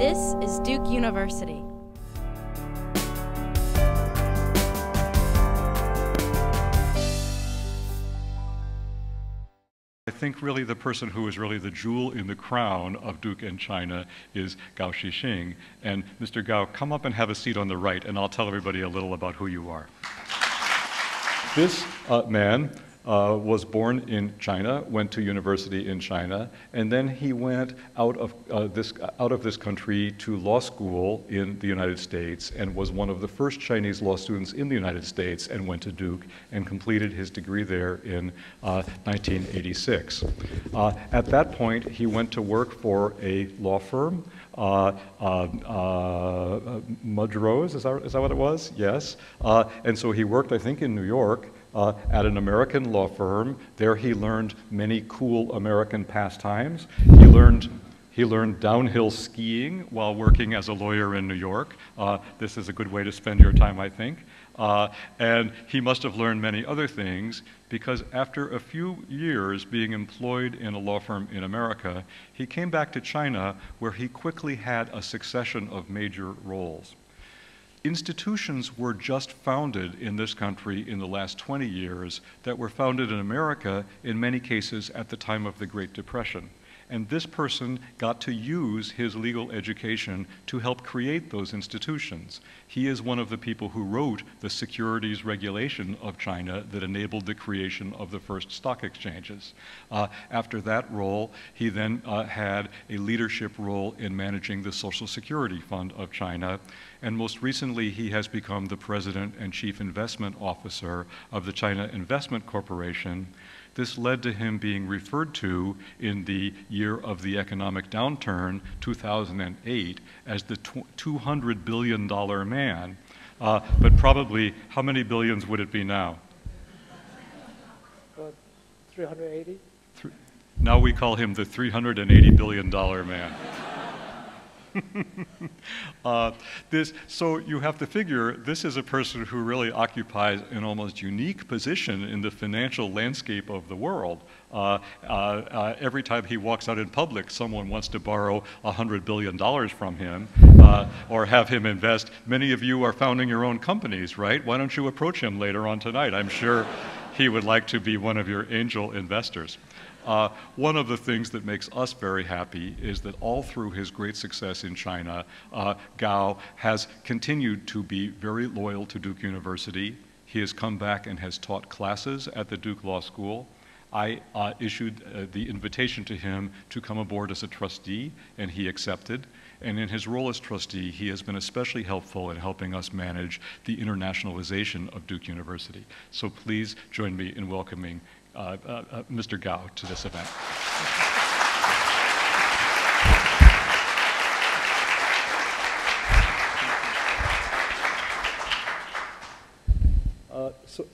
This is Duke University. I think really the person who is really the jewel in the crown of Duke and China is Gao Xiqing. And Mr. Gao, come up and have a seat on the right, and I'll tell everybody a little about who you are. This man was born in China, went to university in China, and then he went out of this country to law school in the United States and was one of the first Chinese law students in the United States and went to Duke and completed his degree there in 1986. At that point, he went to work for a law firm, Mudrose, is that what it was? Yes. And so he worked, I think, in New York, at an American law firm. There he learned many cool American pastimes. He learned downhill skiing while working as a lawyer in New York. This is a good way to spend your time, I think. And he must have learned many other things because after a few years being employed in a law firm in America, he came back to China where he quickly had a succession of major roles. Institutions were just founded in this country in the last 20 years that were founded in America, in many cases, at the time of the Great Depression. And this person got to use his legal education to help create those institutions. He is one of the people who wrote the securities regulation of China that enabled the creation of the first stock exchanges. After that role, he then had a leadership role in managing the Social Security Fund of China. And most recently, he has become the president and chief investment officer of the China Investment Corporation. This led to him being referred to in the year of the economic downturn, 2008, as the $200 billion man. But probably, how many billions would it be now? 380? Now we call him the $380 billion man. So you have to figure this is a person who really occupies an almost unique position in the financial landscape of the world. Every time he walks out in public, someone wants to borrow $100 billion from him or have him invest. Many of you are founding your own companies, right? Why don't you approach him later on tonight? I'm sure he would like to be one of your angel investors. One of the things that makes us very happy is that all through his great success in China, Gao has continued to be very loyal to Duke University. He has come back and has taught classes at the Duke Law School. I issued the invitation to him to come aboard as a trustee, and he accepted. And in his role as trustee, he has been especially helpful in helping us manage the internationalization of Duke University. So please join me in welcoming Mr. Gao to this event.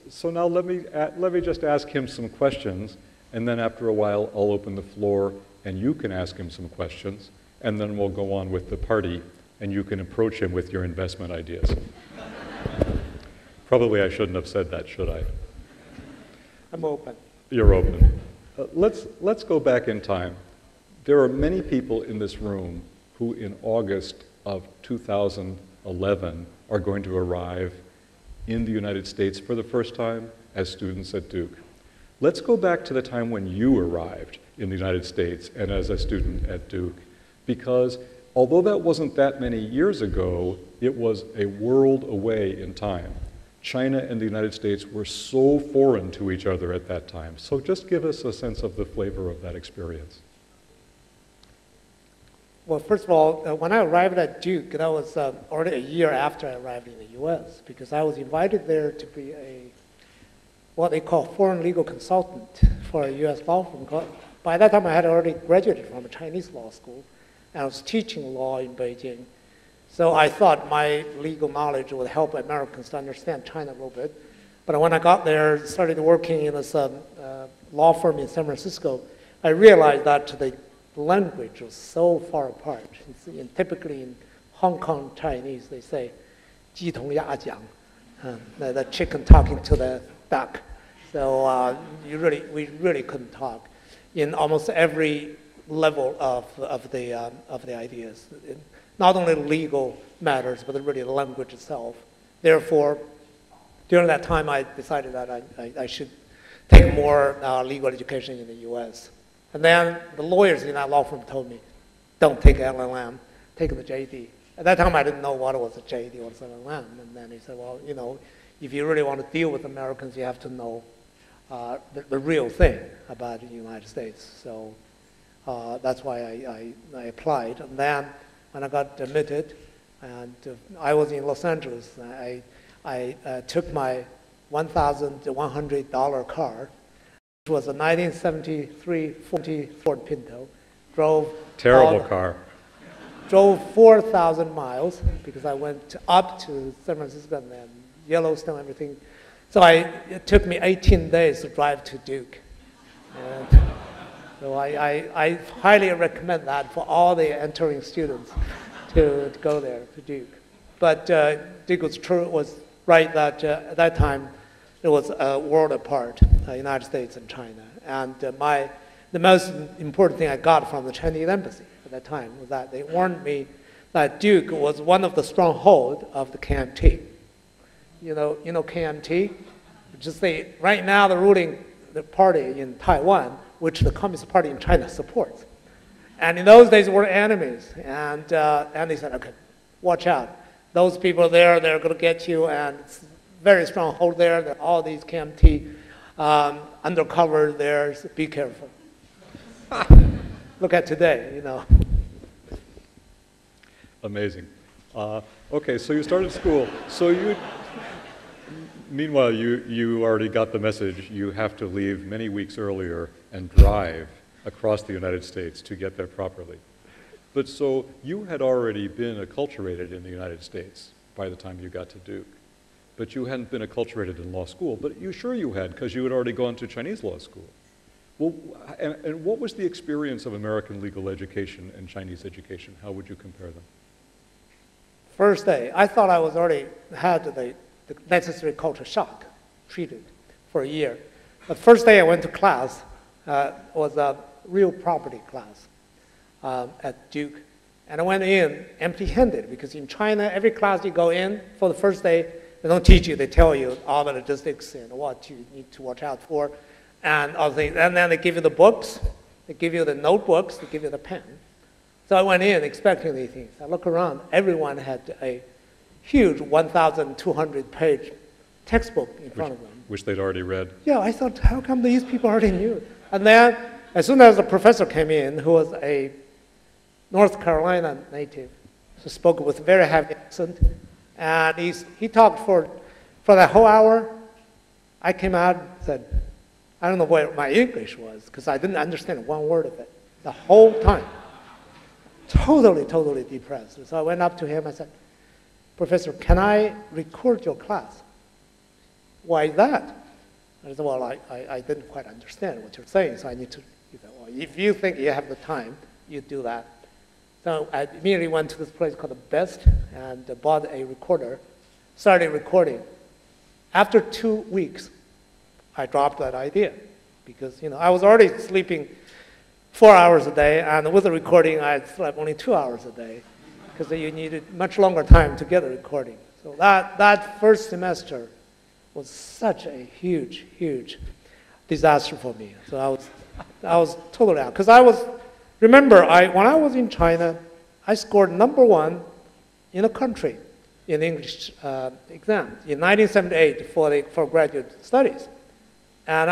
So now let me just ask him some questions, and then after a while I'll open the floor and you can ask him some questions, and then we'll go on with the party and you can approach him with your investment ideas. Probably I shouldn't have said that, should I? I'm open. You're open. Let's go back in time. There are many people in this room who in August of 2011 are going to arrive in the United States for the first time as students at Duke. Let's go back to the time when you arrived in the United States and as a student at Duke, because although that wasn't that many years ago, it was a world away in time. China and the United States were so foreign to each other at that time. So just give us a sense of the flavor of that experience. Well, first of all, when I arrived at Duke, that was already a year after I arrived in the US, because I was invited there to be what they call foreign legal consultant for a US law firm. By that time, I had already graduated from a Chinese law school, and I was teaching law in Beijing. So I thought my legal knowledge would help Americans to understand China a little bit. But when I got there, started working in this law firm in San Francisco, I realized that the language was so far apart. Typically in Hong Kong Chinese, they say, 鸡同鸭讲, the chicken talking to the duck. So we really couldn't talk. In almost every level of the ideas. Not only legal matters, but really the language itself. Therefore, during that time, I decided that I should take more legal education in the U.S. And then the lawyers in that law firm told me, don't take LLM, take the JD. At that time, I didn't know what was a JD or LLM. And then he said, well, you know, if you really want to deal with Americans, you have to know the real thing about the United States. So that's why I applied. And then when I got admitted, and I was in Los Angeles, I took my $1,100 car, which was a 1973 Ford Pinto, drove Terrible car. Drove 4,000 miles because I went up to San Francisco and then Yellowstone, everything. So it took me 18 days to drive to Duke. And so I highly recommend that for all the entering students to go there to Duke. But Duke was right that at that time there was a world apart, United States and China. And the most important thing I got from the Chinese embassy at that time was that they warned me that Duke was one of the strongholds of the KMT. You know KMT? Just right now the ruling party in Taiwan, which the Communist Party in China supports. And in those days we're enemies. And they said, okay, watch out. Those people there, they're going to get you, and it's very strong hold there. There are all these KMT undercover there, so be careful. Look at today, you know. Amazing. Okay, so you started school. So meanwhile, you already got the message. You have to leave many weeks earlier and drive across the United States to get there properly. But so you had already been acculturated in the United States by the time you got to Duke. But you hadn't been acculturated in law school. But you had, because you had already gone to Chinese law school. Well, and what was the experience of American legal education and Chinese education? How would you compare them? First day, I thought I was already had the necessary culture shock treated for a year. The first day I went to class was a real property class at Duke. And I went in empty-handed because in China, every class you go in for the first day, they don't teach you, they tell you all the logistics and what you need to watch out for and other things. And then they give you the books, they give you the notebooks, they give you the pen. So I went in expecting these things. I look around, everyone had a huge 1,200-page textbook in front of them. Which they'd already read. Yeah, I thought, how come these people already knew it? And then, as soon as the professor came in, who was a North Carolina native, who spoke with a very heavy accent, and he talked for that whole hour. I came out and said, I don't know where my English was, because I didn't understand one word of it the whole time. Totally depressed. So I went up to him, I said, Professor, can I record your class? Why is that? I said, well, I didn't quite understand what you're saying, so I need to, well, if you think you have the time, you do that. So I immediately went to this place called the Best and bought a recorder, started recording. After 2 weeks, I dropped that idea because I was already sleeping 4 hours a day, and with the recording, I slept only 2 hours a day because you needed much longer time to get the recording. So that first semester was such a huge disaster for me. So I was totally out because remember, when I was in China, I scored #1 in the country in English exam in 1978 for graduate studies. And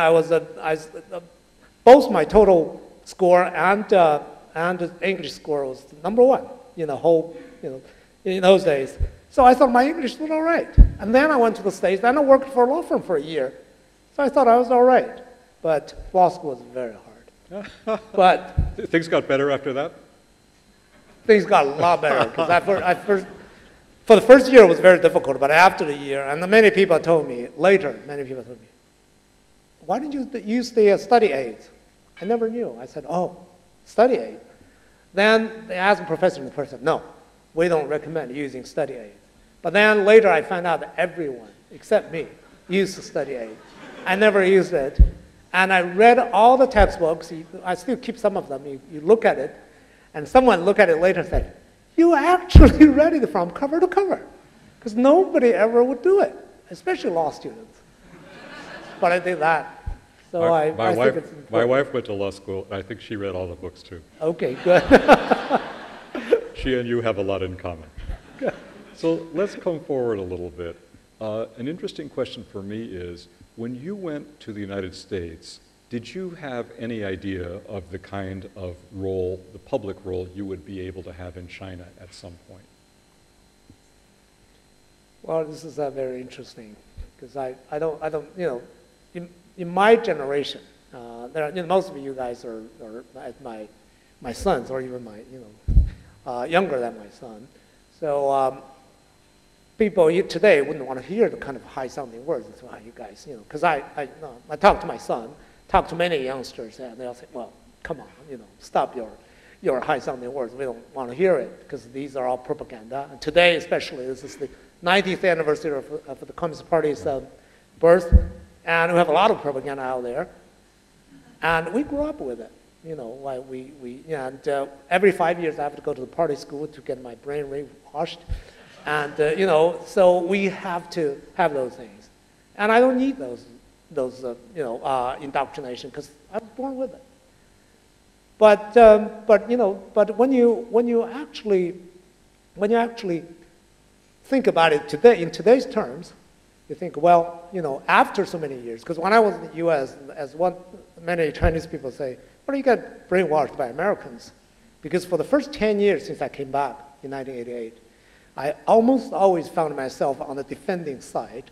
both my total score and the English score was #1 in the whole, in those days. So I thought my English was all right. And then I went to the States, then I worked for a law firm for a year. So I thought I was all right. But law school was very hard. But things got better after that? Things got a lot better. Because for the first year, it was very difficult. But after the year, and many people told me, why didn't you use the study aids? I never knew. I said, oh, study aid. Then they asked the professor, and the person said, no, we don't recommend using study aid. But then later I found out that everyone, except me, used the study aid. I never used it. And I read all the textbooks. I still keep some of them. You look at it, and someone looked at it later and said, you actually read it from cover to cover. Because nobody ever would do it, especially law students. But I did that. So I think it's important. My wife went to law school, and I think she read all the books too. Okay, good. She and you have a lot in common. Good. So let's come forward a little bit. An interesting question for me is, when you went to the United States, did you have any idea of the kind of role, the public role, you would be able to have in China at some point? Well, this is very interesting, because I don't, in my generation, most of you guys are my sons, or even younger than my son. So people today wouldn't want to hear the kind of high-sounding words. That's why you guys, because I talk to my son, talk to many youngsters, and they'll say, well, come on, stop your high-sounding words. We don't want to hear it, because these are all propaganda. And today, especially, this is the 90th anniversary of the Communist Party's birth, and we have a lot of propaganda out there. And we grew up with it. And every 5 years I have to go to the party school to get my brain rewashed. And, so we have to have those things. And I don't need those indoctrination, because I was born with it. But when you actually think about it today, in today's terms, you think, well, after so many years, because when I was in the U.S., as many Chinese people say, well, you got brainwashed by Americans. Because for the first 10 years since I came back in 1988, I almost always found myself on the defending side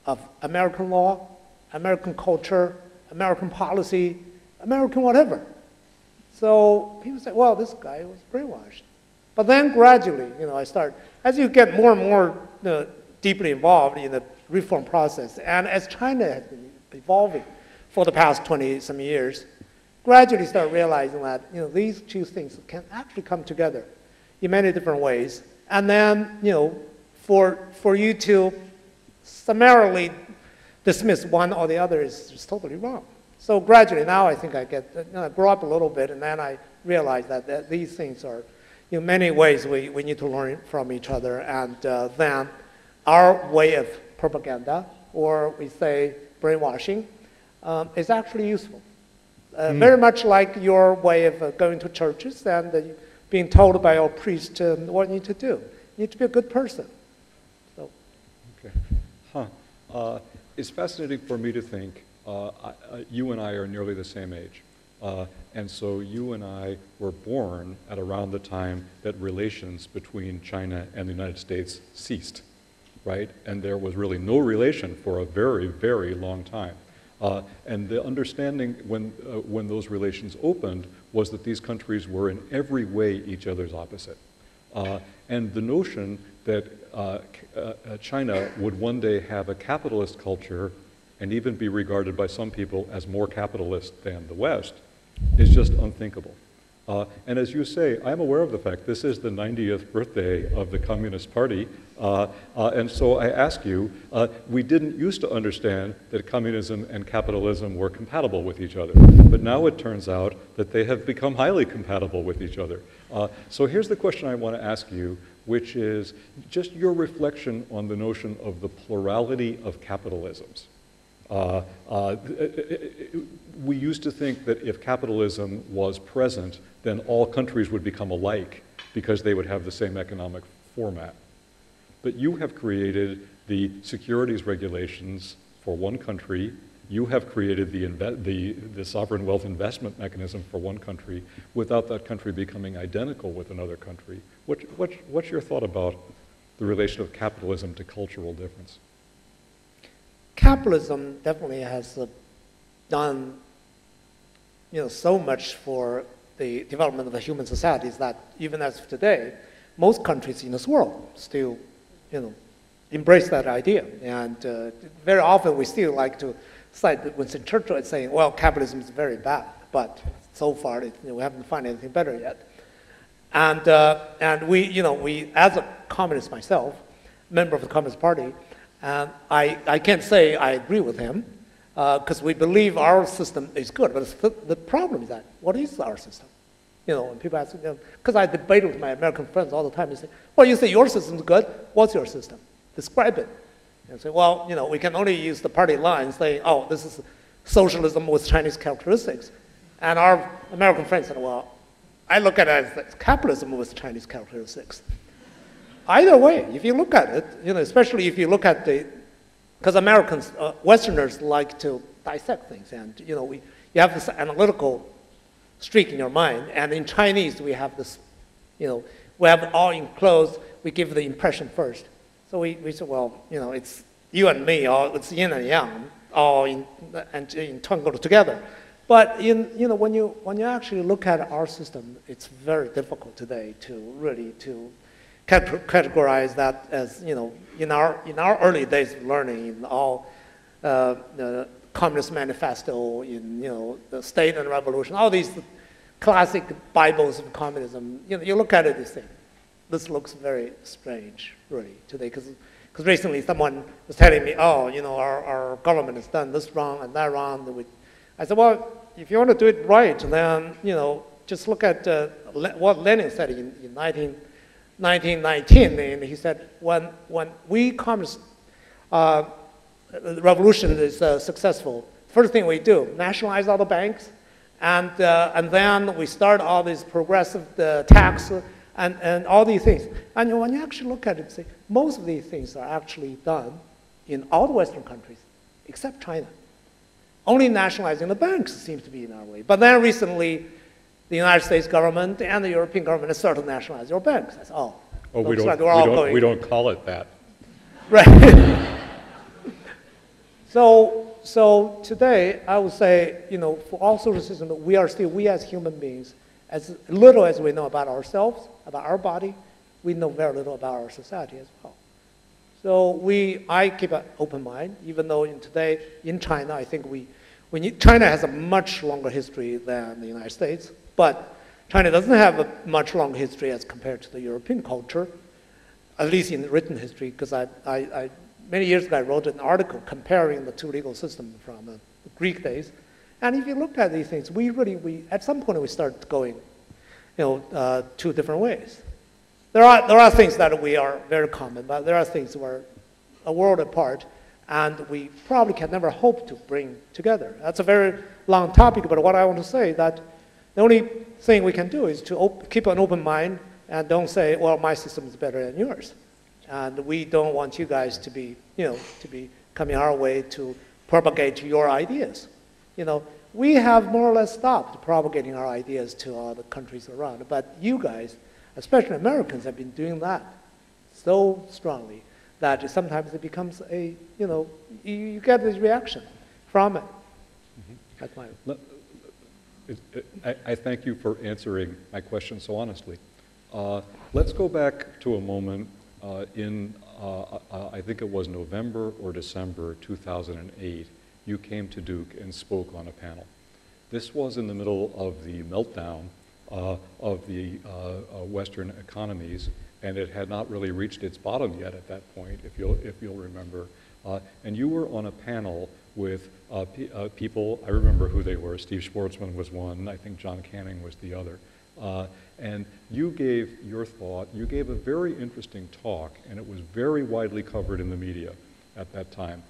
of American law, American culture, American policy, American whatever. So people say, well, this guy was brainwashed. But then gradually, as you get more and more deeply involved in the reform process, and as China has been evolving for the past 20-some years, gradually start realizing that these two things can actually come together in many different ways. And then, for you to summarily dismiss one or the other is just totally wrong. So gradually now I think I grow up a little bit, and then I realize that these things are, in many ways we need to learn from each other, and then our way of propaganda, or we say brainwashing, is actually useful. Very much like your way of going to churches and being told by your priest what you need to do. You need to be a good person. So. Okay. It's fascinating for me to think, you and I are nearly the same age. And so you and I were born at around the time that relations between China and the United States ceased, right? And there was really no relation for a very, very long time. And the understanding when those relations opened was that these countries were in every way each other's opposite. And the notion that China would one day have a capitalist culture and even be regarded by some people as more capitalist than the West is just unthinkable. And as you say, I'm aware of the fact this is the 90th birthday of the Communist Party, and so I ask you, we didn't used to understand that communism and capitalism were compatible with each other, but now it turns out that they have become highly compatible with each other. So here's the question I want to ask you, which is just your reflection on the notion of the plurality of capitalisms. We used to think that if capitalism was present, then all countries would become alike because they would have the same economic format. But you have created the securities regulations for one country. You have created the sovereign wealth investment mechanism for one country without that country becoming identical with another country. What's your thought about the relation of capitalism to cultural difference? Capitalism definitely has done so much for the development of the human societies that even as of today, most countries in this world still embrace that idea. And very often we still like to cite Winston Churchill as saying, well, capitalism is very bad, but so far we haven't found anything better yet. And we as a communist myself, member of the Communist Party, I can't say I agree with him, because we believe our system is good. But the problem is that, what is our system? You know, when people ask me, because I debate with my American friends all the time, they say, well, you say your system's good, what's your system? Describe it. And say, well, you know, we can only use the party line saying, oh, this is socialism with Chinese characteristics. And our American friends said, well, I look at it as capitalism with Chinese characteristics. Either way, if you look at it, you know, especially if you look at because Americans, Westerners like to dissect things, and you know, you have this analytical streak in your mind, and in Chinese we have this, you know, we have it all enclosed, we give the impression first. So we say, well, you know, it's you and me, or it's yin and yang, all entangled together. But you know, when you actually look at our system, it's very difficult today to really categorize that as, you know, in our early days of learning, in all the Communist Manifesto, in, you know, the State and Revolution, all these classic Bibles of communism, you know, you look at it, you think, this looks very strange, really, today, because recently someone was telling me, oh, you know, our government has done this wrong and that wrong. I said, well, if you want to do it right, then, you know, just look at what Lenin said in 1919, and he said, when we communists, the revolution is successful, first thing we do, nationalize all the banks, and then we start all these progressive tax and all these things. And when you actually look at it, say, most of these things are actually done in all the Western countries, except China. Only nationalizing the banks seems to be in our way. But then recently, the United States government and the European government have started to nationalize your banks. That's all. Oh, we don't call it that. Right. So today, I would say, you know, for all social systems, we as human beings, as little as we know about ourselves, about our body, we know very little about our society as well. So I keep an open mind, even though today in China, I think China has a much longer history than the United States, but China doesn't have a much longer history as compared to the European culture, at least in written history, because many years ago I wrote an article comparing the two legal systems from the Greek days. And if you look at these things, at some point we start going, you know, two different ways. There are things that we are very common, but there are things that are a world apart, and we probably can never hope to bring together. That's a very long topic, but what I want to say is that the only thing we can do is to keep an open mind and don't say, well, my system is better than yours. And we don't want you guys to be coming our way to propagate your ideas. You know, we have more or less stopped propagating our ideas to all the countries around, but you guys, especially Americans, have been doing that so strongly that sometimes it becomes you get this reaction from it. Mm-hmm. I thank you for answering my question so honestly. Let's go back to a moment I think it was November or December 2008. You came to Duke and spoke on a panel. This was in the middle of the meltdown of the Western economies, and it had not really reached its bottom yet at that point, if you'll remember. And you were on a panel with people. I remember who they were. Steve Schwarzman was one. I think John Canning was the other. And you gave your thought. You gave a very interesting talk, and it was very widely covered in the media at that time.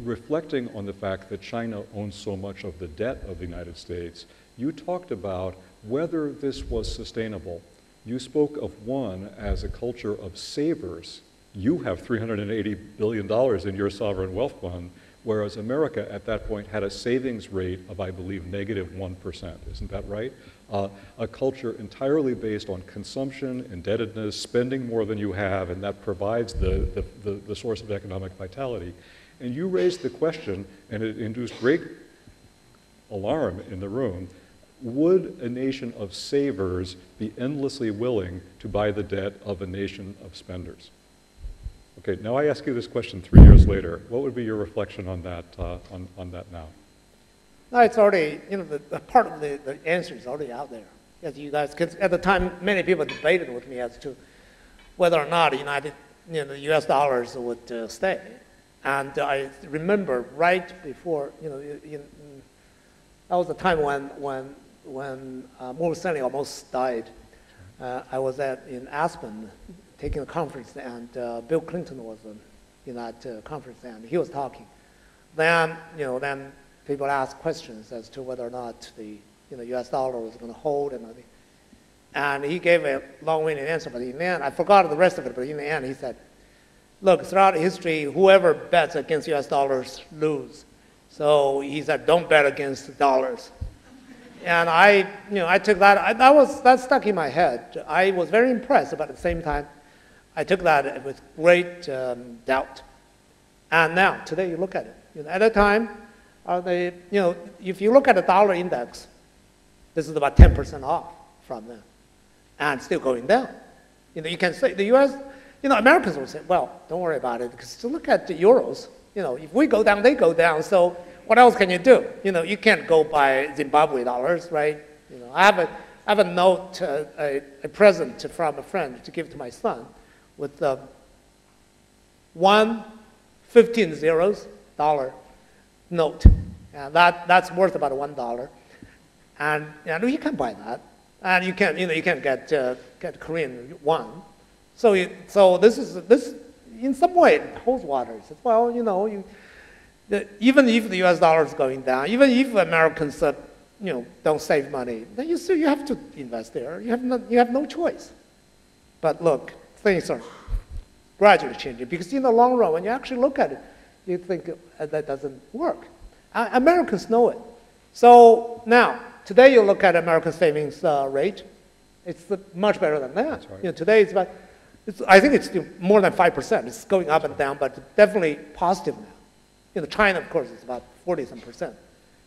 Reflecting on the fact that China owns so much of the debt of the United States, you talked about whether this was sustainable. You spoke of one as a culture of savers. You have $380 billion in your sovereign wealth fund, whereas America at that point had a savings rate of, I believe, -1%. Isn't that right? A culture entirely based on consumption, indebtedness, spending more than you have, and that provides the source of economic vitality. And you raised the question, and it induced great alarm in the room, would a nation of savers be endlessly willing to buy the debt of a nation of spenders? Okay, now I ask you this question 3 years later. What would be your reflection on that, on that now? No, it's already, the part of the answer is already out there. As you guys, because at the time, many people debated with me as to whether or not the U.S. dollars would stay. And I remember right before, that was the time when Morgan Stanley almost died. I was in Aspen taking a conference, and Bill Clinton was in that conference, and he was talking. Then, then people asked questions as to whether or not the U.S. dollar was going to hold and everything. And he gave a long-winded answer, but in the end, I forgot the rest of it, but in the end he said, look, throughout history, whoever bets against U.S. dollars lose. So he said, don't bet against dollars. And I took that, that stuck in my head. I was very impressed, but at the same time, I took that with great doubt. And now, today, you look at it. At that time, if you look at the dollar index, this is about 10% off from them, and still going down. You can say the U.S., Americans will say, well, don't worry about it, because to look at the euros, if we go down, they go down, so what else can you do? You can't go buy Zimbabwe dollars, right? I have a note, a present from a friend to give to my son with 1 15 zeros dollar note. And that's worth about $1. And you can buy that. And you can get Korean won. So this in some way it holds water. It says, well, even if the U.S. dollar is going down, even if Americans don't save money, then you have to invest there. You have no choice. But look, things are gradually changing, because in the long run, when you actually look at it, you think that doesn't work. Americans know it. So now, today you look at American savings rate, it's much better than that. Right. Today I think it's still more than 5%. It's going up and down, but definitely positive now. China, of course, is about 40-some%,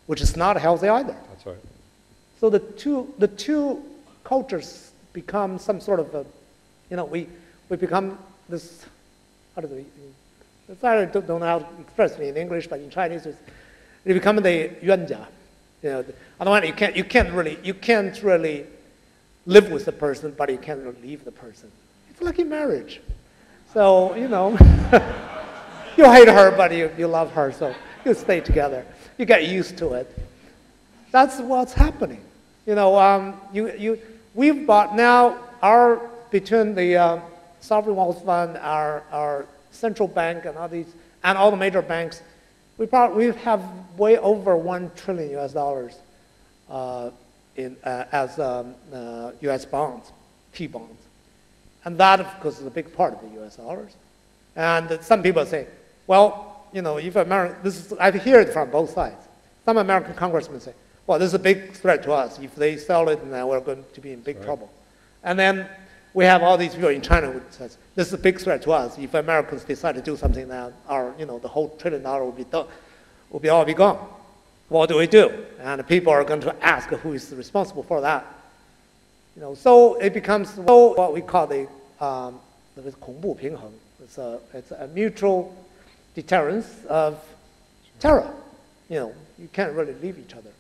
which is not healthy either. That's right. So the two cultures become some sort of we become this, how do we, I don't know how to express it in English, but in Chinese, they become the yuanjia. On the one hand, you can't really live with the person, but you can't really leave the person. It's like in marriage. So, you hate her, but you love her, so you stay together. You get used to it. That's what's happening. We've bought now between the sovereign wealth fund, our central bank, and all the major banks, we have way over $1 trillion US dollars as US bonds, T-bonds. And that, of course, is a big part of the US dollars. And some people say, well, if I hear it from both sides. Some American congressmen say, well, this is a big threat to us. If they sell it, then we're going to be in big trouble. And then we have all these people in China who says, this is a big threat to us. If Americans decide to do something now, the whole $1 trillion will all be gone. What do we do? And people are going to ask who is responsible for that. So it becomes what we call the 恐怖平衡. It's a mutual deterrence of terror. You can't really leave each other.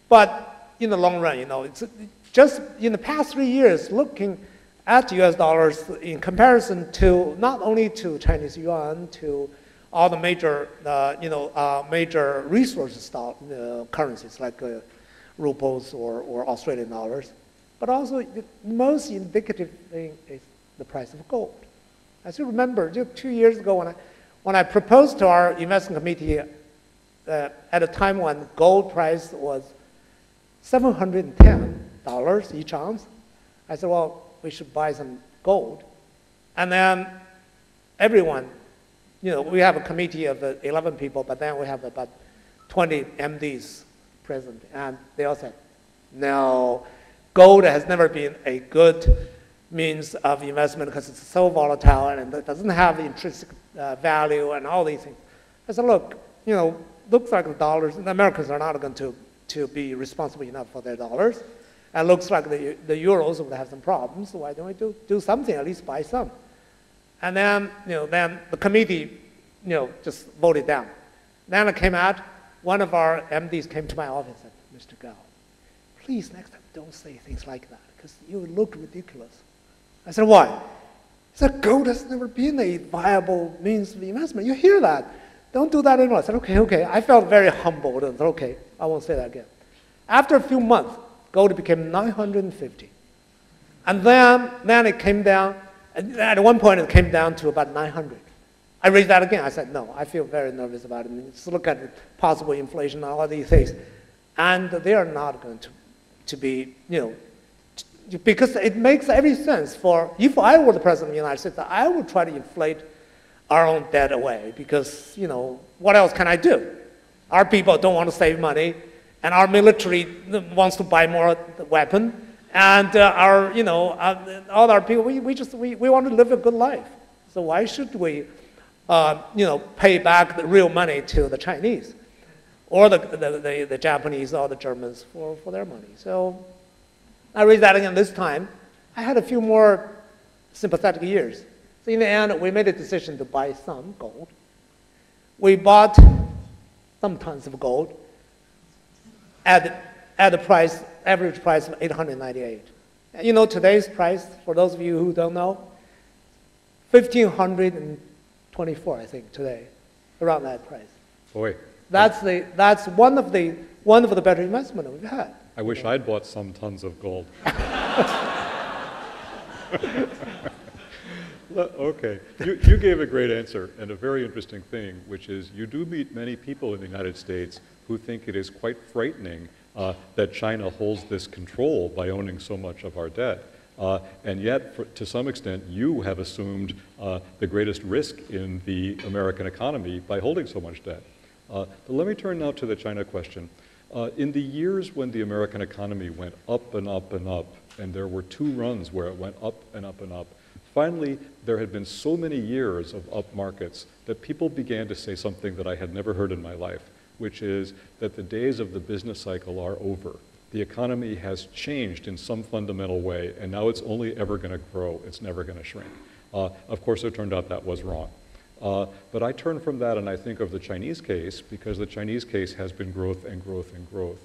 But in the long run, it's just in the past 3 years, looking at US dollars in comparison to not only to Chinese yuan, to all the major, major resources currencies like rubles or Australian dollars, but also the most indicative thing is the price of gold. I still remember just 2 years ago when I proposed to our investment committee at a time when gold price was $710 each ounce. I said, well, we should buy some gold. And then everyone, we have a committee of 11 people, but then we have about 20 MDs present, and they all said, no, gold has never been a good means of investment because it's so volatile and it doesn't have intrinsic value and all these things. I said, look, looks like the Americans are not going to be responsible enough for their dollars. And looks like the euros would have some problems, so why don't we do something, at least buy some? And then, then the committee, just voted down. Then it came out, one of our MDs came to my office and said, Mr. Gao, please next time don't say things like that, because you look ridiculous. I said, why? He said, gold has never been a viable means of investment. You hear that. Don't do that anymore. I said, okay, okay. I felt very humbled and said, okay, I won't say that again. After a few months, gold became 950. And then it came down, and at one point it came down to about 900. I raised that again. I said, no, I feel very nervous about it. Just look at possible inflation and all these things. And they are not going to be, because it makes every sense for, if I were the president of the United States, I would try to inflate our own debt away because, what else can I do? Our people don't want to save money, and our military wants to buy more weapon, and all our people, we want to live a good life. So why should we, pay back the real money to the Chinese or the Japanese or the Germans for their money? So I raised that again this time. I had a few more sympathetic years. So in the end, we made a decision to buy some gold. We bought some tons of gold at the price, average price of 898. Today's price, for those of you who don't know, 1,524, I think, today, around that price. Boy. That's one of the better investments we've had. I wish I'd bought some tons of gold. Okay, you gave a great answer and a very interesting thing, which is you do meet many people in the United States who think it is quite frightening that China holds this control by owning so much of our debt. And yet, to some extent, you have assumed the greatest risk in the American economy by holding so much debt. But let me turn now to the China question. In the years when the American economy went up and up and up, and there were two runs where it went up and up and up, finally, there had been so many years of up markets that people began to say something that I had never heard in my life, which is that the days of the business cycle are over. The economy has changed in some fundamental way, and now it's only ever going to grow. It's never going to shrink. Of course, it turned out that was wrong. But I turn from that and I think of the Chinese case, because the Chinese case has been growth and growth and growth.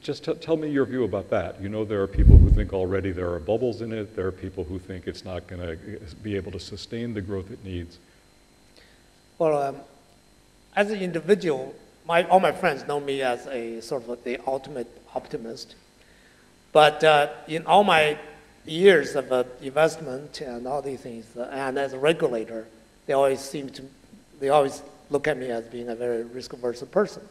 Just tell me your view about that. There are people who think already there are bubbles in it. There are people who think it's not going to be able to sustain the growth it needs. Well, as an individual, all my friends know me as a sort of the ultimate optimist. But in all my years of investment and all these things, and as a regulator, they always look at me as being a very risk-averse person.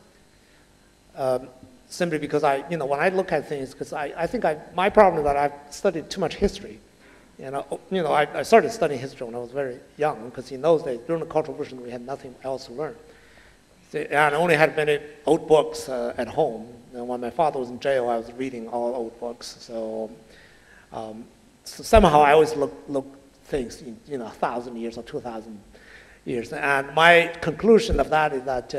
Simply because when I look at things, because I think my problem is that I've studied too much history. I started studying history when I was very young, because in those days, during the Cultural Revolution, we had nothing else to learn. And I only had many old books at home. And when my father was in jail, I was reading all old books. So somehow I always look things in 1,000 years or 2,000 years. And my conclusion of that is that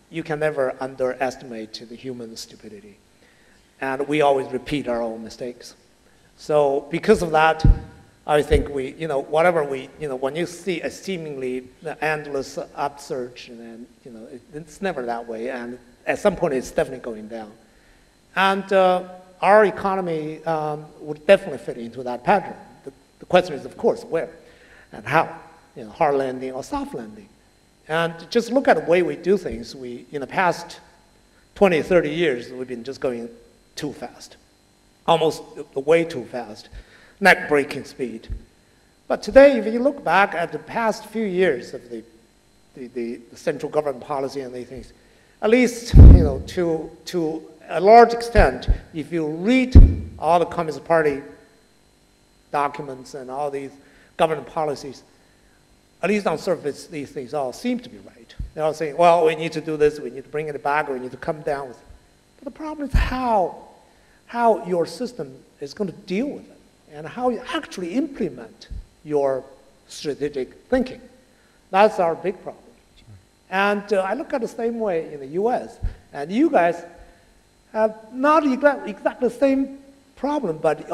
you can never underestimate the human stupidity. And we always repeat our own mistakes. So because of that, I think when you see a seemingly endless upsurge, and it's never that way. And at some point, it's definitely going down. And our economy would definitely fit into that pattern. The question is, of course, where and how, hard landing or soft landing. And just look at the way we do things. In the past 20, 30 years, we've been just going too fast, almost way too fast, neck-breaking speed. But today, if you look back at the past few years of the central government policy and these things, at least to a large extent, if you read all the Communist Party documents and all these government policies, at least on surface, these things all seem to be right. They're all saying, well, we need to do this, we need to bring it back, or we need to come down with it. But the problem is how your system is going to deal with it, and how you actually implement your strategic thinking. That's our big problem. Sure. And I look at it the same way in the US, and you guys have not exactly the same problem, but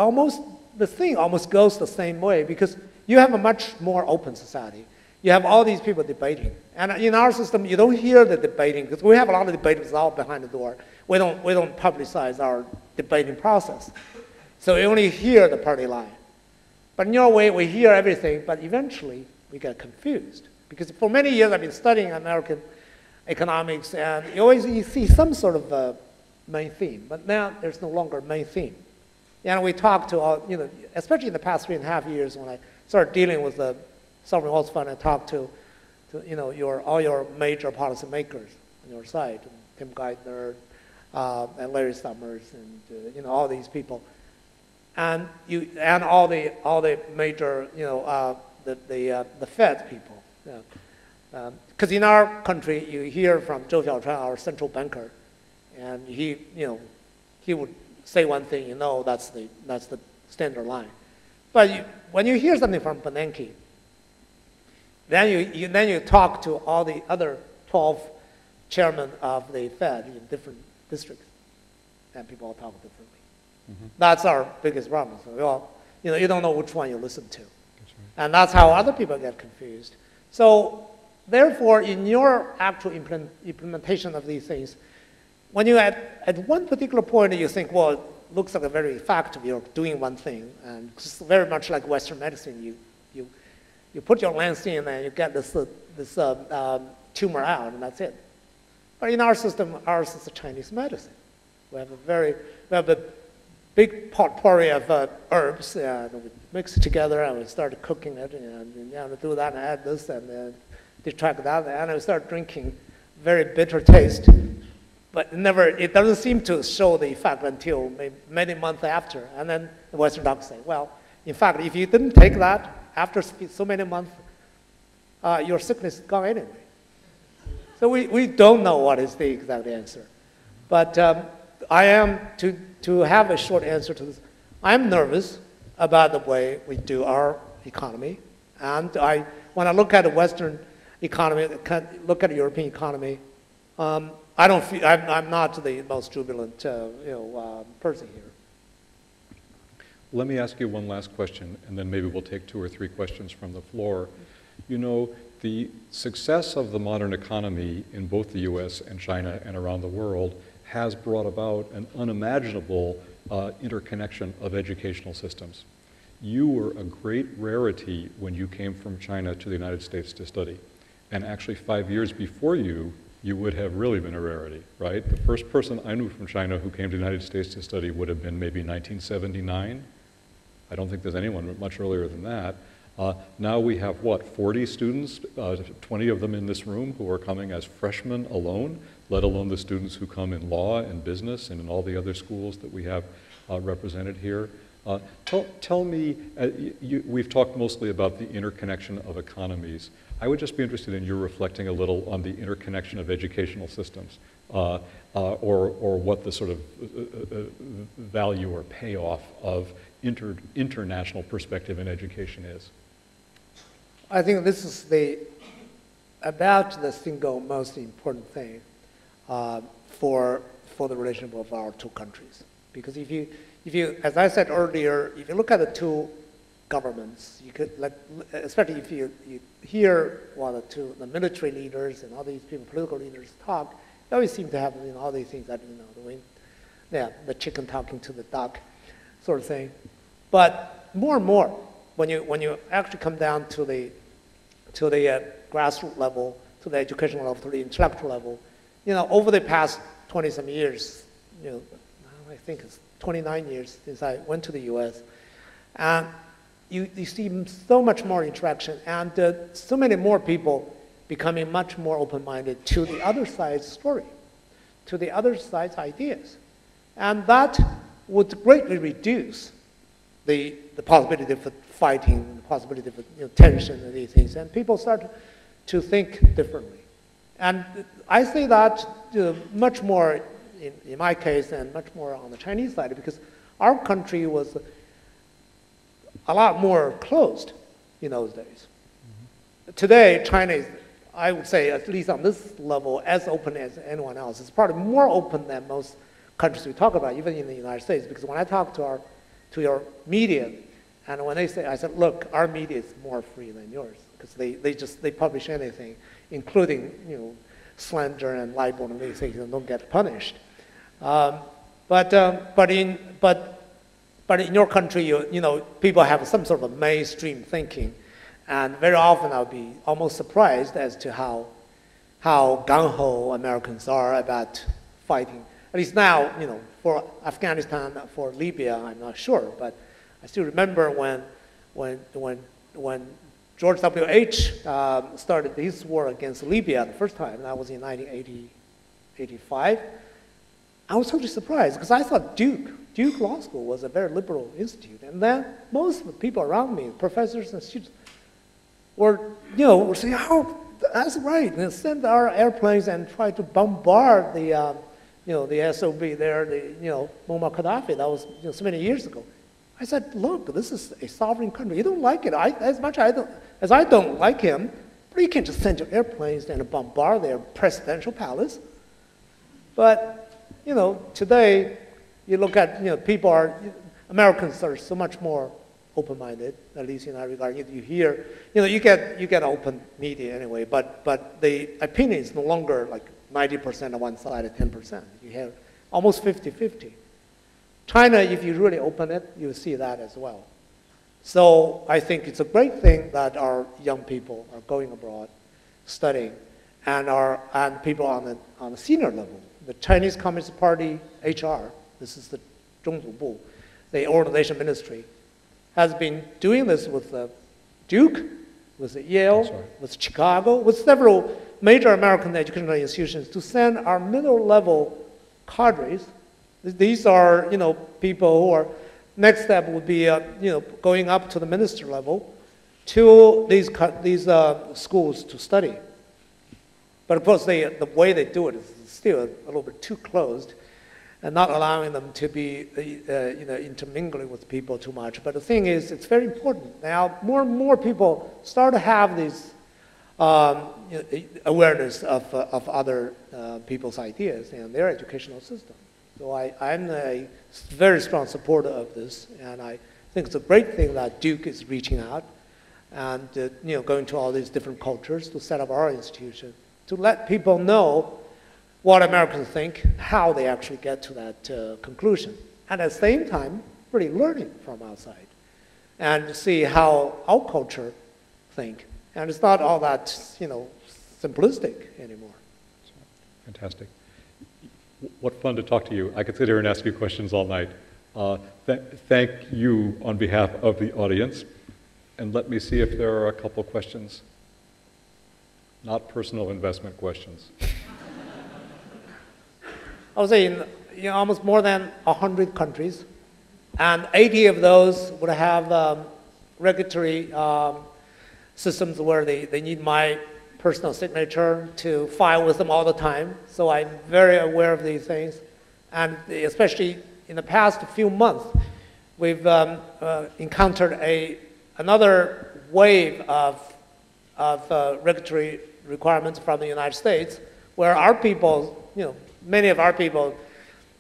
the thing almost goes the same way, because you have a much more open society. You have all these people debating. And in our system, you don't hear the debating, because we have a lot of debaters all behind the door. We don't publicize our debating process. So you only hear the party line. But in your way, we hear everything, but eventually we get confused. Because for many years I've been studying American economics, and you see some sort of main theme, but now there's no longer a main theme. And we talk to all, especially in the past 3.5 years when I started dealing with the sovereign wealth fund, I talked to all your major policymakers on your side, Tim Geithner, and Larry Summers, and you know, all these people, and all the major, the Fed people. Because in our country, you hear from Zhou Xiaochuan, our central banker, and he would say one thing, that's the standard line. But when you hear something from Bernanke, then you talk to all the other 12 chairmen of the Fed in different districts, and people all talk differently. Mm-hmm. That's our biggest problem. So you don't know which one you listen to. That's right. And that's how other people get confused. So therefore, in your actual implementation of these things, when you at one particular point you think, well, it looks like a very effective, you're doing one thing, and it's very much like Western medicine. You put your lens in and you get this tumor out, and that's it. But in our system, ours is a Chinese medicine. We have a big potpourri of herbs, and we mix it together, and we start cooking it, and do that, and add this, and then detract that, and we start drinking very bitter taste. But it doesn't seem to show the effect until many months after. And then the Western doctors say, well, in fact, if you didn't take that after so many months, your sickness is gone anyway. So we don't know what is the exact answer. But I am, to have a short answer to this, I'm nervous about the way we do our economy. And when I look at the Western economy, look at the European economy, I don't feel, I'm not the most jubilant person here. Let me ask you one last question, and then maybe we'll take 2 or 3 questions from the floor. The success of the modern economy in both the US and China and around the world has brought about an unimaginable interconnection of educational systems. You were a great rarity when you came from China to the United States to study. And actually 5 years before you would have really been a rarity, right? The first person I knew from China who came to the United States to study would have been maybe 1979. I don't think there's anyone much earlier than that. Now we have, 40 students, 20 of them in this room who are coming as freshmen alone, let alone the students who come in law and business and in all the other schools that we have represented here. Tell me, we've talked mostly about the interconnection of economies. I would just be interested in your reflecting a little on the interconnection of educational systems, or what the sort of value or payoff of international perspective in education is. I think this is about the single most important thing for the relationship of our 2 countries. Because if you, as I said earlier, if you look at the 2 governments, you could, especially if you hear the military leaders and all these people, political leaders talk, they always seem to have all these things that the chicken talking to the duck, sort of thing. But more and more, when you actually come down to the grassroots level, to the educational level, to the intellectual level, over the past 20-some years, I think it's 29 years since I went to the U.S., and you see so much more interaction, and so many more people becoming much more open-minded to the other side's story, to the other side's ideas. And that would greatly reduce the possibility of fighting, the possibility of tension and these things, and people start to think differently. And I say that much more in my case and much more on the Chinese side, because our country was a lot more closed in those days. Mm-hmm. Today, China is, I would say, at least on this level, as open as anyone else. It's probably more open than most countries we talk about, even in the United States, because when I talk to your media, and when they say, I said, look, our media is more free than yours, because they publish anything, including slander and libel and these things, and don't get punished. But But in your country, people have some sort of mainstream thinking. And very often I'll be almost surprised as to how gung-ho Americans are about fighting. At least now, for Afghanistan, for Libya, I'm not sure. But I still remember when George W.H. Started his war against Libya the first time, and that was in 1985. I was totally surprised because I thought Duke Law School was a very liberal institute. And then most of the people around me, professors and students, were saying, oh, that's right, and send our airplanes and try to bombard the SOB there, Muammar Gaddafi. That was so many years ago. I said, look, this is a sovereign country. You don't like it. As much as I don't like him, but you can't just send your airplanes and bombard their presidential palace. But today, you look at, Americans are so much more open-minded, at least in that regard. You hear, you get open media anyway, but the opinion is no longer like 90% on one side and 10%. You have almost 50-50. China, if you really open it, you'll see that as well. So I think it's a great thing that our young people are going abroad, studying, and people on the senior level. The Chinese Communist Party HR, this is the Zhongzubu, the organization ministry, has been doing this with Duke, with Yale, with Chicago, with several major American educational institutions to send our middle-level cadres. These are, people who are, next step would be, going up to the minister level to these schools to study. But of course, the way they do it is still a little bit too closed and not allowing them to be, intermingling with people too much. But the thing is, it's very important. Now, more and more people start to have this awareness of other people's ideas and their educational system. So I'm a very strong supporter of this, and I think it's a great thing that Duke is reaching out and going to all these different cultures to set up our institution, to let people know what Americans think, how they actually get to that conclusion. And at the same time, really learning from outside and see how our culture think. And it's not all that, simplistic anymore. Fantastic. What fun to talk to you. I could sit here and ask you questions all night. Thank you on behalf of the audience. And let me see if there are a couple questions. Not personal investment questions. I would say in almost more than 100 countries, and 80 of those would have regulatory systems where they need my personal signature to file with them all the time. So I'm very aware of these things. And especially in the past few months, we've encountered another wave of regulatory requirements from the United States, where our people, many of our people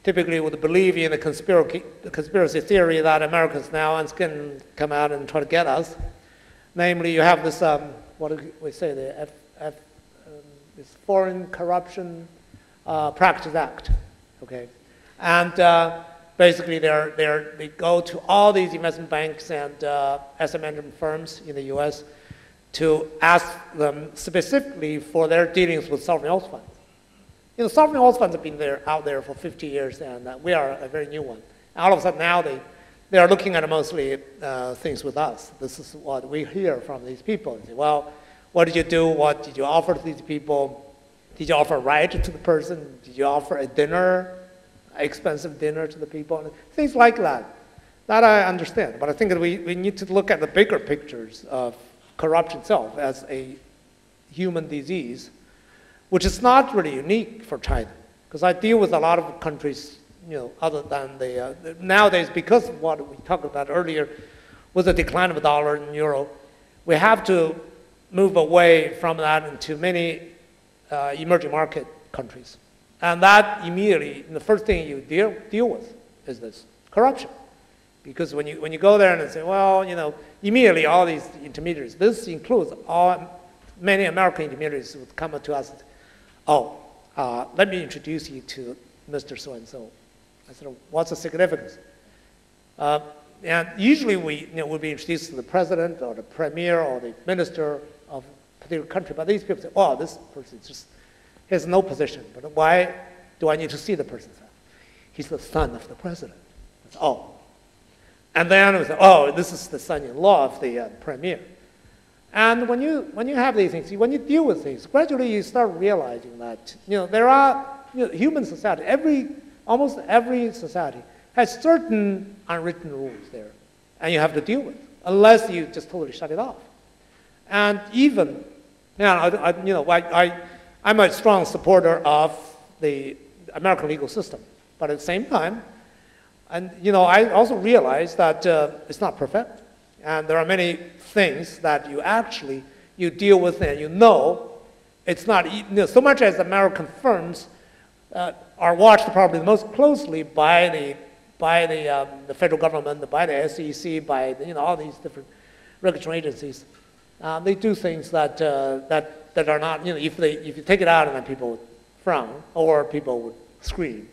typically would believe in the conspiracy theory that Americans now can come out and try to get us. Namely, you have this, what do we say, this Foreign Corruption Practice Act, okay? And basically, they go to all these investment banks and asset management firms in the U.S. to ask them specifically for their dealings with sovereign wealth funds. Sovereign wealth funds have been out there for 50 years, and we are a very new one. And all of a sudden now they are looking at mostly things with us. This is what we hear from these people. They say, well, what did you do? What did you offer to these people? Did you offer a ride to the person? Did you offer a dinner, an expensive dinner to the people? And things like that. That I understand. But I think that we need to look at the bigger pictures of corruption itself as a human disease, which is not really unique for China. Because I deal with a lot of countries, other than nowadays, because of what we talked about earlier, with the decline of the dollar and euro, we have to move away from that into many emerging market countries. And that immediately, the first thing you deal with is this corruption. Because when you go there and say, well, immediately all these intermediaries, this includes many American intermediaries would come to us and say, oh, let me introduce you to Mr. So-and-so. I said, what's the significance? And usually we would be introduced to the president or the premier or the minister of a particular country, but these people say, oh, this person just has no position. But why do I need to see the person? He's the son of the president. It's, oh. And then we say, oh, this is the son-in-law of the premier. And when you have these things, when you deal with things, gradually you start realizing that there are human society. Almost every society has certain unwritten rules there, and you have to deal with, unless you just totally shut it off. And even I'm a strong supporter of the American legal system, but at the same time, and I also realize that it's not perfect, and there are many things that you deal with, and it's not so much as American firms are watched probably the most closely by the federal government, by the SEC, by all these different regulatory agencies. They do things that are not, if you take it out, and then people would frown or people would scream.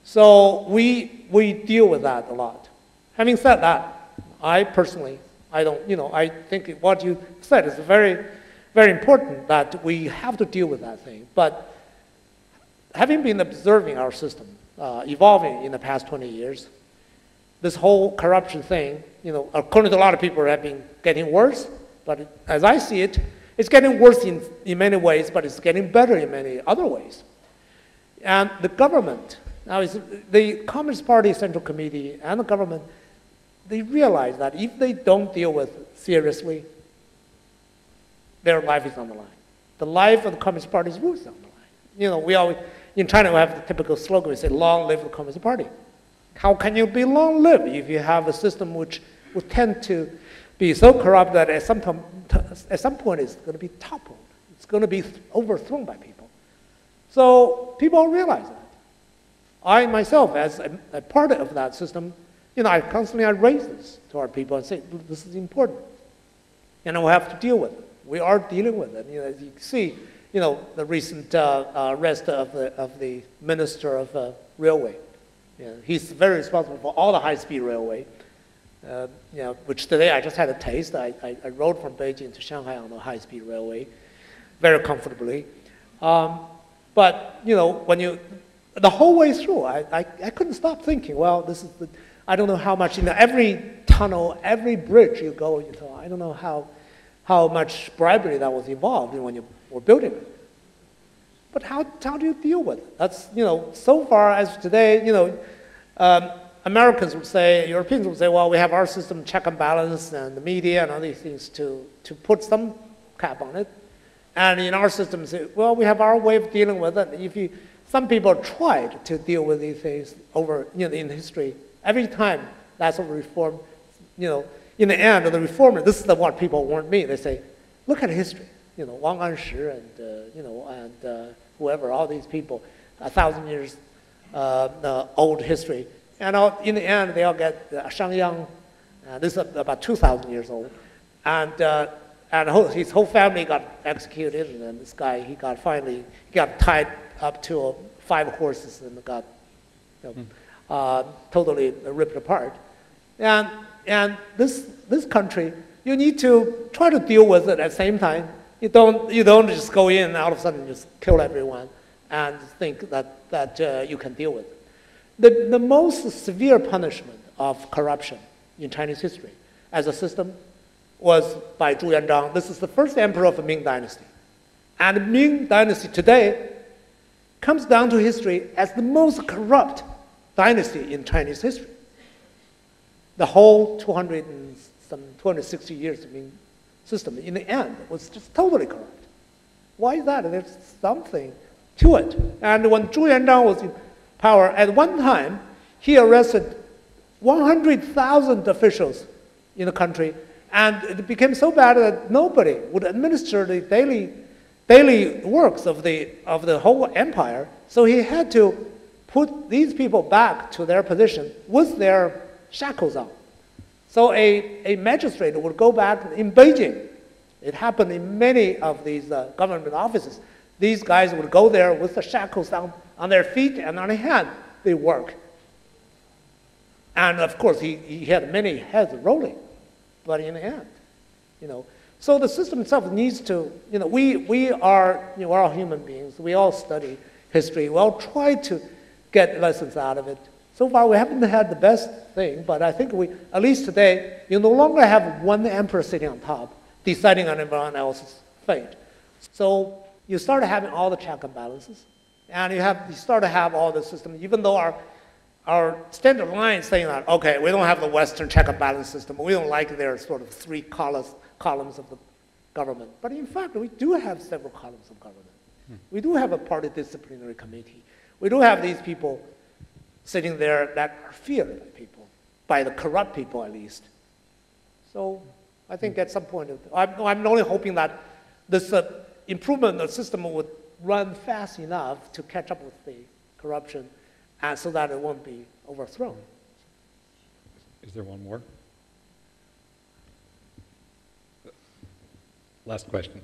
So we deal with that a lot. Having said that, I personally, I think what you said is very, very important, that we have to deal with that thing. But having been observing our system evolving in the past 20 years, this whole corruption thing, according to a lot of people, have been getting worse. But as I see it, it's getting worse in many ways, but it's getting better in many other ways. And the government, now the Communist Party Central Committee and the government, they realize that if they don't deal with it seriously, their life is on the line. The life of the Communist Party is on the line. We always, in China, we have the typical slogan, we say, long live the Communist Party. How can you be long-lived if you have a system which would tend to be so corrupt that at some point it's going to be toppled. It's going to be overthrown by people. So people realize that. I myself, as a part of that system, I constantly raise this to our people and say, this is important. We have to deal with it. We are dealing with it. As you can see, the recent arrest of the Minister of Railway. He's very responsible for all the high-speed railway. Which today I just had a taste. I rode from Beijing to Shanghai on the high-speed railway, very comfortably. But the whole way through, I couldn't stop thinking. Well, this is I don't know how much every tunnel, every bridge you go into. I don't know how much bribery that was involved when you were building it. But how do you deal with it? That's so far as today, Americans would say, Europeans would say, well, we have our system, check and balance, and the media and all these things to put some cap on it. And in our system, say, well, we have our way of dealing with it. Some people tried to deal with these things over in history. Every time that's a reform, in the end of the reformer, this is what people warned me. They say, look at history. Wang Anshi and whoever, all these people, 1,000 years old history. And in the end, they all get Shangyang. This is about 2,000 years old. And his whole family got executed. And then this guy, he got tied up to 5 horses and got totally ripped apart. And this country, you need to try to deal with it at the same time. You don't just go in and all of a sudden just kill everyone and think that you can deal with it. The most severe punishment of corruption in Chinese history as a system was by Zhu Yuanzhang. This is the first emperor of the Ming Dynasty. And the Ming Dynasty today comes down to history as the most corrupt dynasty in Chinese history. The whole 260 years of Ming system, in the end, was just totally corrupt. Why is that? There's something to it. And when Zhu Yuanzhang was in power, at one time, he arrested 100,000 officials in the country, and it became so bad that nobody would administer the daily works of the whole empire. So he had to put these people back to their position with their shackles on. So a magistrate would go back in Beijing. It happened in many of these government offices. These guys would go there with the shackles on their feet and on their hand. They work. And of course, he had many heads rolling, but in the end, So the system itself needs to, we are, we're all human beings. We all study history. We all try to get lessons out of it. So far, we haven't had the best thing, but I think at least today, you no longer have one emperor sitting on top, deciding on everyone else's fate. So you start having all the check and balances, and you start to have all the system, even though our standard line is saying that, okay, we don't have the Western check and balance system. We don't like their sort of three columns of the government. But in fact, we do have several columns of government. We do have a party disciplinary committee. We do have these people sitting there that are feared by people, by the corrupt people at least. So I think at some point, I'm only hoping that this improvement of the system would run fast enough to catch up with the corruption, and so that it won't be overthrown. Is there one more? Last question.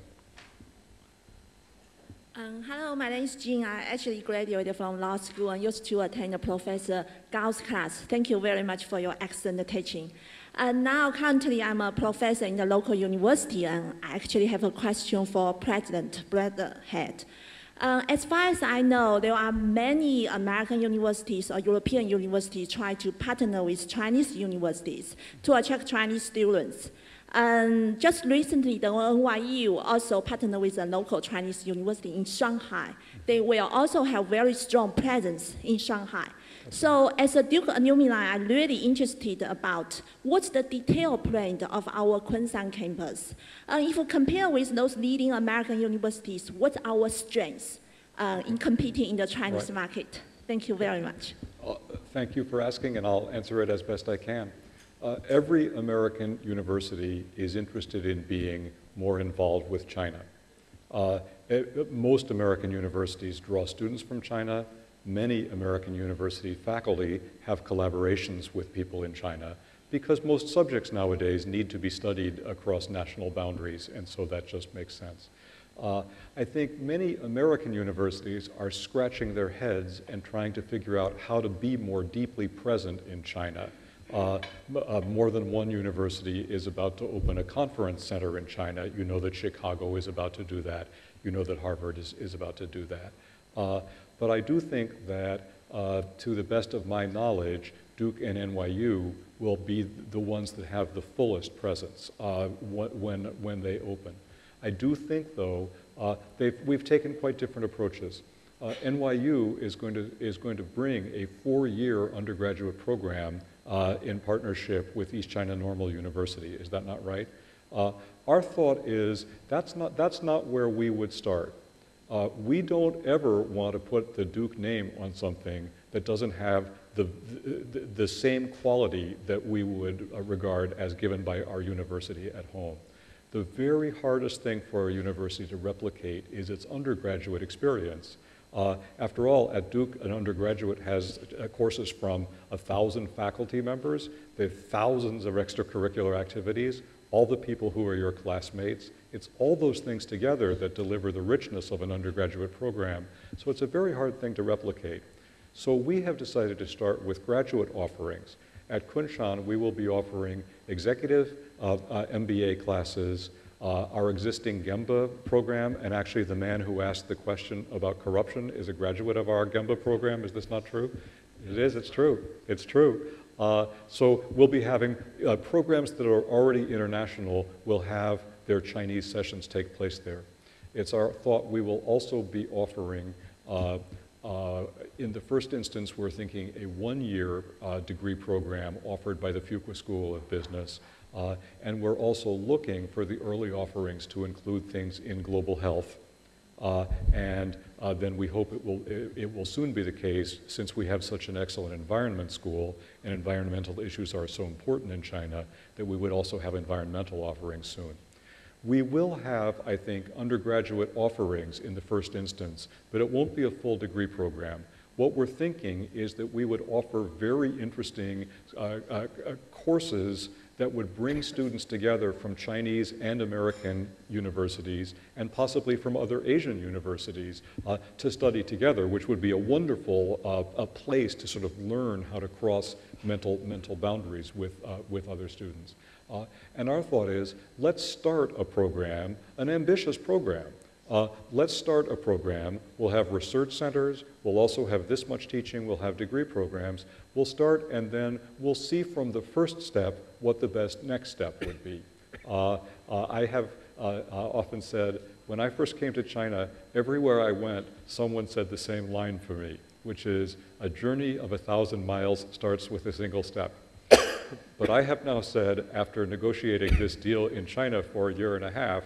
Hello, my name is Jean. I actually graduated from law school and used to attend Professor Gao's class. Thank you very much for your excellent teaching. And now, currently, I'm a professor in the local university, and I actually have a question for President Brad Head. As far as I know, there are many American universities or European universities trying to partner with Chinese universities to attract Chinese students. And just recently, the NYU also partnered with a local Chinese university in Shanghai. They will also have very strong presence in Shanghai. So as a Duke alumni, I'm really interested about what's the detailed plan of our Kunshan campus. If we compare with those leading American universities, what's our strengths in competing in the Chinese market? Thank you very much. Thank you for asking, and I'll answer it as best I can. Every American university is interested in being more involved with China. Most American universities draw students from China. Many American university faculty have collaborations with people in China because most subjects nowadays need to be studied across national boundaries, and so that just makes sense. I think many American universities are scratching their heads and trying to figure out how to be more deeply present in China. More than one university is about to open a conference center in China. You know that Chicago is about to do that. You know that Harvard is about to do that. But I do think that, to the best of my knowledge, Duke and NYU will be the ones that have the fullest presence when they open. I do think, though, we've taken quite different approaches. NYU is going to bring a 4-year undergraduate program in partnership with East China Normal University. Is that not right? Our thought is that's not where we would start. We don't ever want to put the Duke name on something that doesn't have the same quality that we would regard as given by our university at home. The very hardest thing for a university to replicate is its undergraduate experience. After all, at Duke, an undergraduate has courses from 1,000 faculty members. They have thousands of extracurricular activities, all the people who are your classmates. It's all those things together that deliver the richness of an undergraduate program. So it's a very hard thing to replicate. So we have decided to start with graduate offerings. At Kunshan, we will be offering executive MBA classes, our existing Gemba program, and actually the man who asked the question about corruption is a graduate of our Gemba program. Is this not true? It is, it's true, it's true. So we'll be having programs that are already international will have their Chinese sessions take place there. It's our thought we will also be offering, in the first instance, we're thinking a 1-year degree program offered by the Fuqua School of Business. And we're also looking for the early offerings to include things in global health. And then we hope it will soon be the case, since we have such an excellent environment school and environmental issues are so important in China, that we would also have environmental offerings soon. We will have, I think, undergraduate offerings in the first instance, but it won't be a full degree program. What we're thinking is that we would offer very interesting courses that would bring students together from Chinese and American universities and possibly from other Asian universities to study together, which would be a wonderful place to sort of learn how to cross mental boundaries with other students. And our thought is, let's start a program, an ambitious program. Let's start a program. We'll have research centers. We'll also have this much teaching. We'll have degree programs. We'll start, and then we'll see from the first step what the best next step would be. I have often said, when I first came to China, everywhere I went, someone said the same line for me, which is, a journey of 1,000 miles starts with a single step. But I have now said, after negotiating this deal in China for a year and a half,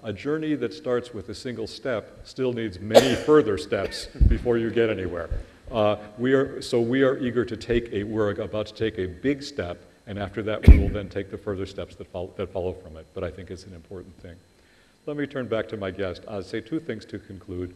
a journey that starts with a single step still needs many further steps before you get anywhere. We are eager to we're about to take a big step, and after that we will then take the further steps that follow from it. But I think it's an important thing. Let me turn back to my guest. I'll say two things to conclude.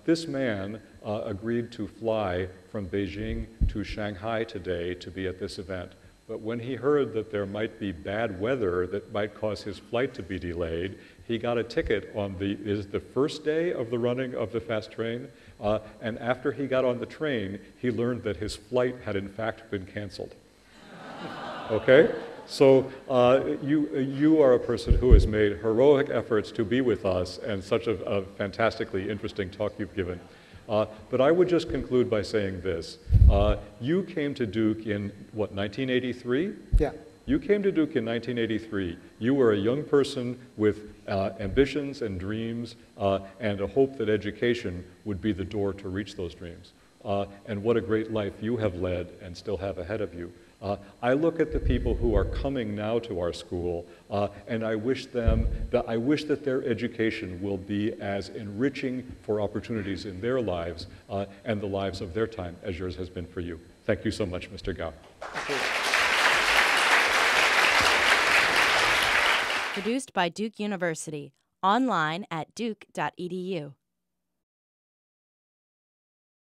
This man agreed to fly from Beijing to Shanghai today to be at this event. But when he heard that there might be bad weather that might cause his flight to be delayed, he got a ticket on the first day of the running of the fast train. And after he got on the train, he learned that his flight had in fact been canceled. Okay? So you are a person who has made heroic efforts to be with us, and such a fantastically interesting talk you've given. But I would just conclude by saying this. You came to Duke in, what, 1983? Yeah. You came to Duke in 1983. You were a young person with ambitions and dreams and a hope that education would be the door to reach those dreams. And what a great life you have led and still have ahead of you. I look at the people who are coming now to our school, and I wish that their education will be as enriching for opportunities in their lives and the lives of their time as yours has been for you. Thank you so much, Mr. Gao. Thank you. Produced by Duke University. Online at duke.edu.